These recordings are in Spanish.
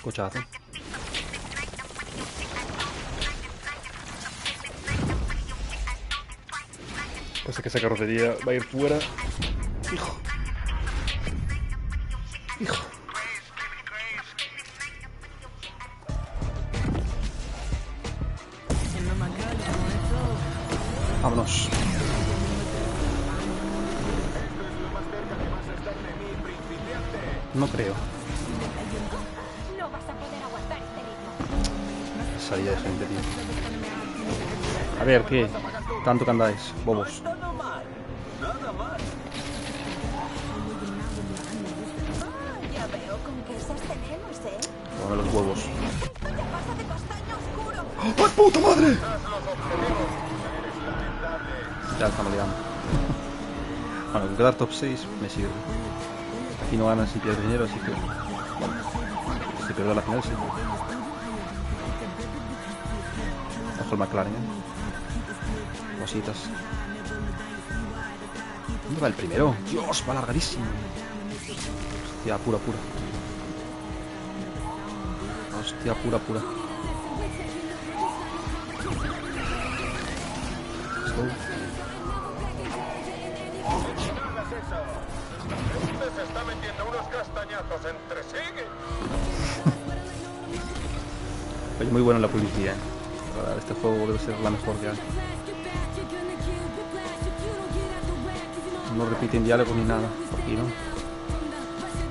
Cochazo. Pasa que esa carrocería va a ir fuera. Hijo. Hijo. Vámonos. No creo. No vas a poder aguantar este ritmo. Salida de gente, tío. A ver, ¿qué? Tanto que andáis, bobos. Nada mal. Nada mal. Ya veo con qué esas tenemos, ¿eh? Dame los huevos. Esto ya pasa de castaño oscuro. ¡Ay, puta madre! Ya estamos liando. Bueno, con quedar top 6 me sirve. Aquí no ganan si pierdes dinero, así que... Bueno, si pierdo la final, sí. Ojo el McLaren, Cositas. ¿Dónde va el primero? Dios, va largadísimo. Hostia, pura. Hostia, pura. Se está metiendo unos castañazos entre sí. Oye, muy buena la publicidad. La verdad, este juego debe ser la mejor que hay. No repiten diálogos ni nada. Por aquí, ¿no?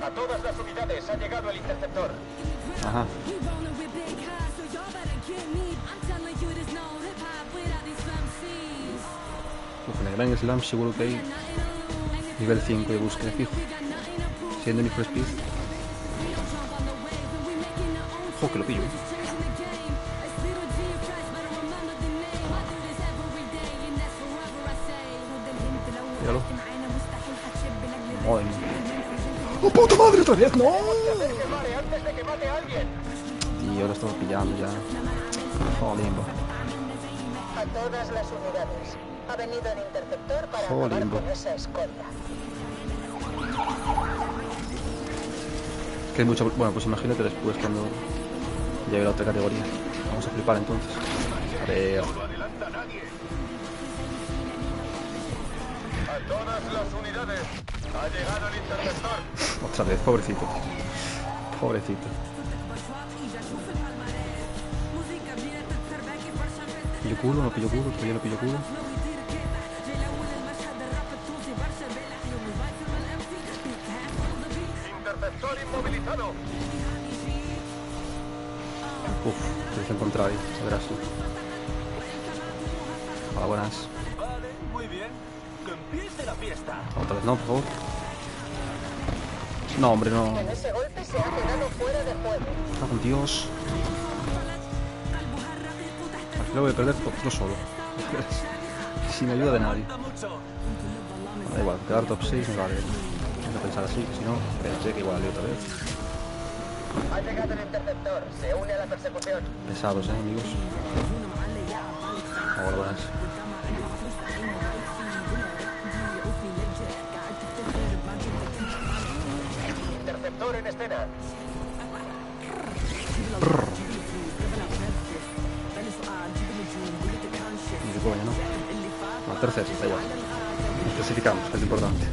A todas las unidades ha llegado el interceptor. Ajá. Uf, en el Grand Slam seguro que hay nivel 5 de búsqueda fijo. Siendo Need for Speed. Ojo, que lo pillo. Míralo. Madre mía. ¡Oh, puta madre! ¡Otra vez! ¡No! Antes de que mate a alguien. Y ahora estamos pillando ya. Jolimbo. A todas las unidades. Ha venido el interceptor para acabar Jolimbo. con esa escoria. Que hay mucho... Bueno, pues imagínate después cuando llegue la otra categoría. Vamos a flipar entonces. A ver... No adelanta nadie. A todas las unidades. Ha llegado el interceptor. Otra vez, pobrecito. Pobrecito. ¿Pillo culo? ¿No pillo culo? ¿Todavía no pillo culo? Interceptor inmovilizado. Uf, te hice encontrar ahí. Verás tú. Hola, buenas. Vale, muy bien. Que empiece la fiesta. Otra vez no, por favor. No, hombre, no. En ese golpe se ha quedado fuera de juego. Ah, con Dios. Al final voy a perder yo solo. Sin ayuda de nadie. Falta mucho. Da igual, quedar top 6 me vale. Vamos a pensar así, que si no, pensé que igual otra vez. Ha llegado el interceptor. Se une a la persecución. Pesados, amigos. Hola, buenas. Interceptor en escena. Ni de coña, ¿no? Bueno, tercero, da igual. Nos clasificamos, que es lo importante.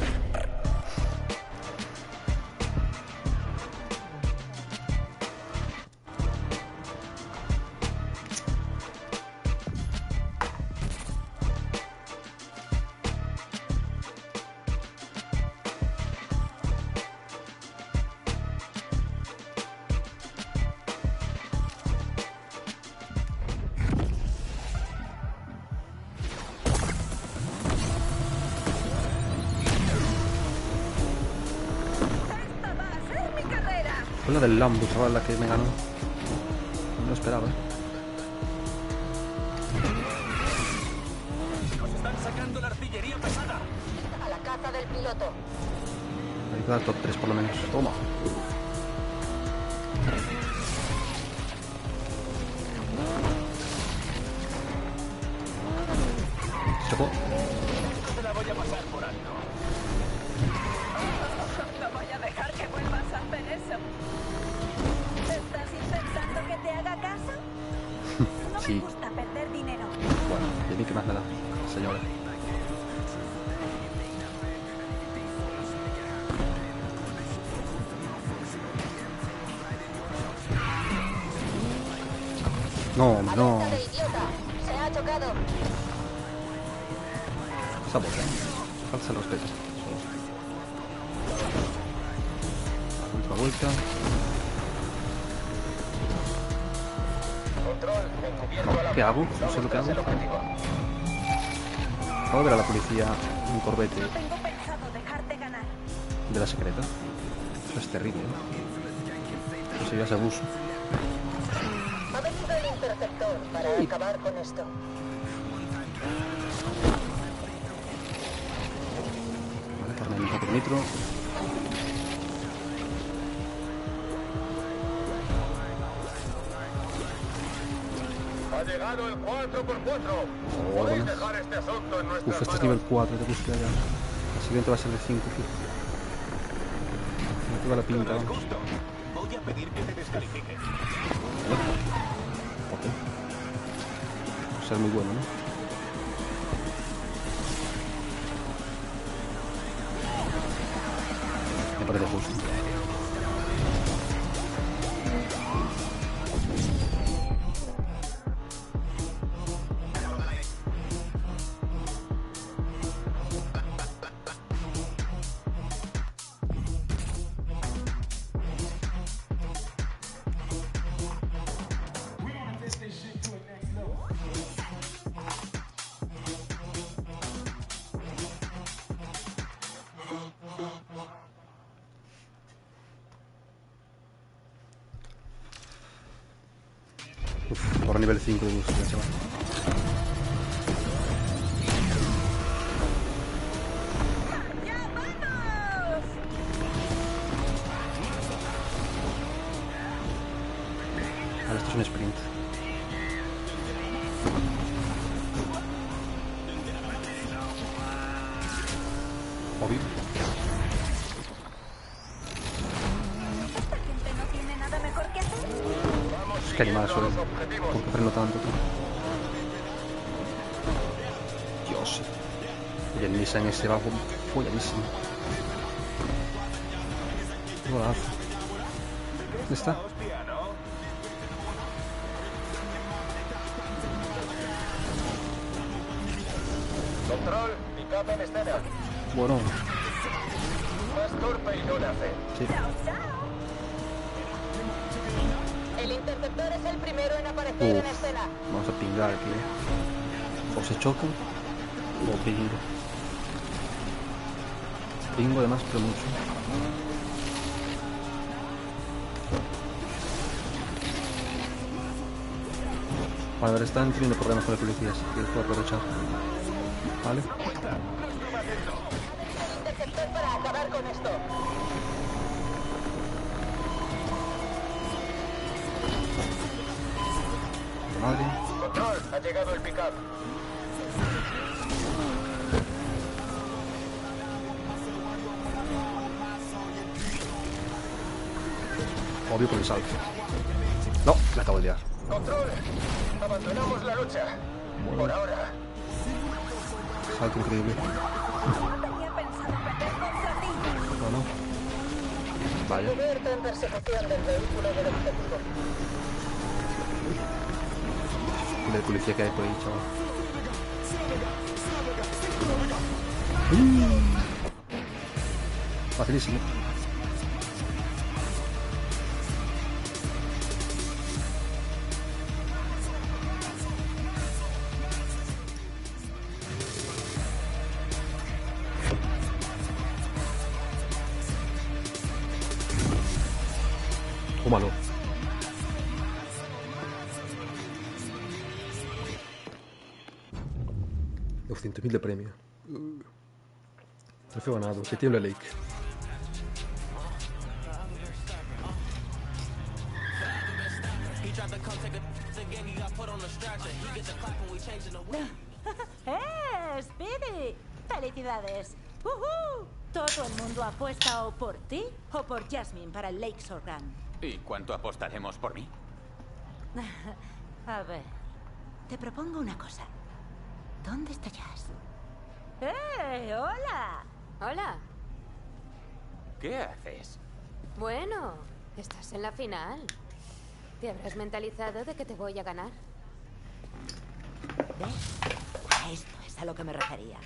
Fue la del Lambo, chaval, la que me ganó. No lo esperaba. Nos están sacando la artillería pesada. A la caza del piloto. Hay que dar top 3 por lo menos. Toma. Se fue. Se la voy a pasar por alto. No voy a dejar que vuelvas a hacer eso. Estás así. me gusta perder dinero. Bueno, y a mí qué más me da, señora. No, hombre, no. ¡Alerta de idiota! ¡Se ha chocado! Esa boca. Falta el respeto. La última vuelta. Control, encubierto a la... ¿Qué hago? No sé lo que hago. El objetivo. Acabo de ver a la policía un corbete No tengo pensado dejarte ganar. de la secreta. Eso es terrible, ¿eh? Eso ya es abuso. Ha venido el interceptor para acabar con esto. Vale, carne un poco de nitro. Ha llegado el 4x4. Oh, Podéis buenas. dejar este asunto en nuestras Uf, este es manos. nivel 4 de búsqueda ya. El siguiente va a ser de 5, fijo. No toda la pinta, No es vamos. justo. Voy a pedir que te descalifiquen. Ok. Va a ser muy bueno, ¿no? Me parece justo. Uf, ahora nivel 5 de búsqueda, chaval. ¡Ya vamos! Vale, esto es un sprint. Obvio. ¿Esta gente no tiene nada mejor que hacer? Vamos Es que animal soy. siguiendo los objetivos. ¿Por qué freno tanto, tío? Dios. Y el Nissan ese va folladísimo. Golazo. ¿Dónde está? Hostia, ¿no? Control, pick-up en escena. Bueno, Más torpe y no nace. sí. ¡Chao, chao! El interceptor es el primero en aparecer en Uf, escena. vamos a pingar aquí. O se chocan o pingo. Pingo además, pero mucho. Vale, a ver, están teniendo problemas con la policía, así que puedo aprovechar. Vale. El interceptor para acabar con esto. Madre. Control, ha llegado el pick-up. Obvio por el salto. No, la acabo de liar. Control, abandonamos la lucha. Por ahora. Salto increíble. No tenía pensado perder contra ti. No, no. Vaya. Cubierto en persecución del vehículo del objetivo. Y la policía que hay por ahí, chaval. Facilísimo. Tómalo. $200.000 de premio. Trofeo ganado. Que tiembla Lake. Speedy! ¡Felicidades! ¡Uhú! Todo el mundo apuesta o por ti o por Jasmine para el Lakeshore Run. ¿Y cuánto apostaremos por mí? A ver, Te propongo una cosa. ¿Dónde está Jazz? ¡Hola! Hola. ¿Qué haces? Bueno, estás en la final. ¿Te habrás mentalizado de que te voy a ganar? ¿Ves? A esto es a lo que me refería.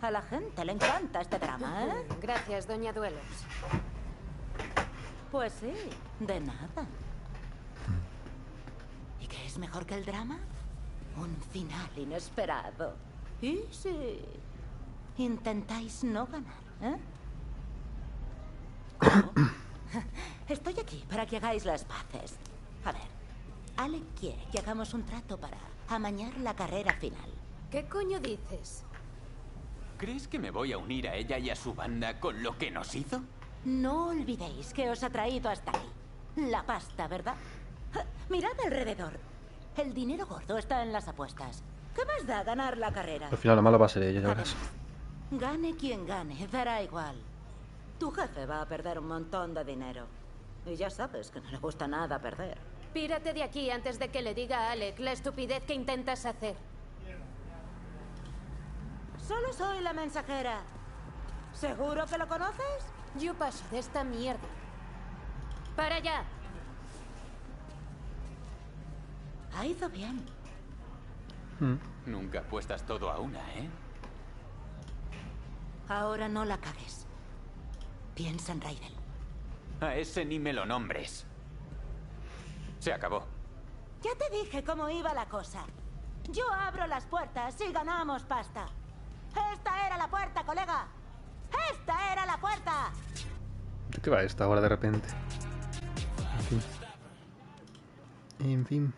A la gente le encanta este drama, ¿eh? Gracias, doña Duelos. Pues sí, de nada. ¿Y qué es mejor que el drama? Un final inesperado. Y sí, intentáis no ganar, ¿eh? ¿Cómo? Estoy aquí para que hagáis las paces. A ver, Alec quiere que hagamos un trato para amañar la carrera final. ¿Qué coño dices? ¿Crees que me voy a unir a ella y a su banda con lo que nos hizo? No olvidéis que os ha traído hasta aquí. La pasta, ¿verdad? Mirad alrededor. El dinero gordo está en las apuestas. ¿Qué más da ganar la carrera? Al final la mala va a ser ella, ya verás. Además, gane quien gane, dará igual. Tu jefe va a perder un montón de dinero. Y ya sabes que no le gusta nada perder. Pírate de aquí antes de que le diga a Alec la estupidez que intentas hacer. Solo soy la mensajera. ¿Seguro que lo conoces? Yo paso de esta mierda. ¡Para allá! Ha ido bien. Nunca apuestas todo a una, ¿eh? Ahora no la cagues. Piensa en Raidel. A ese ni me lo nombres. Se acabó. Ya te dije cómo iba la cosa. Yo abro las puertas y ganamos pasta. Esta era la puerta, colega. ¡Esta era la puerta! ¿De qué va esta ahora de repente? En fin. En fin.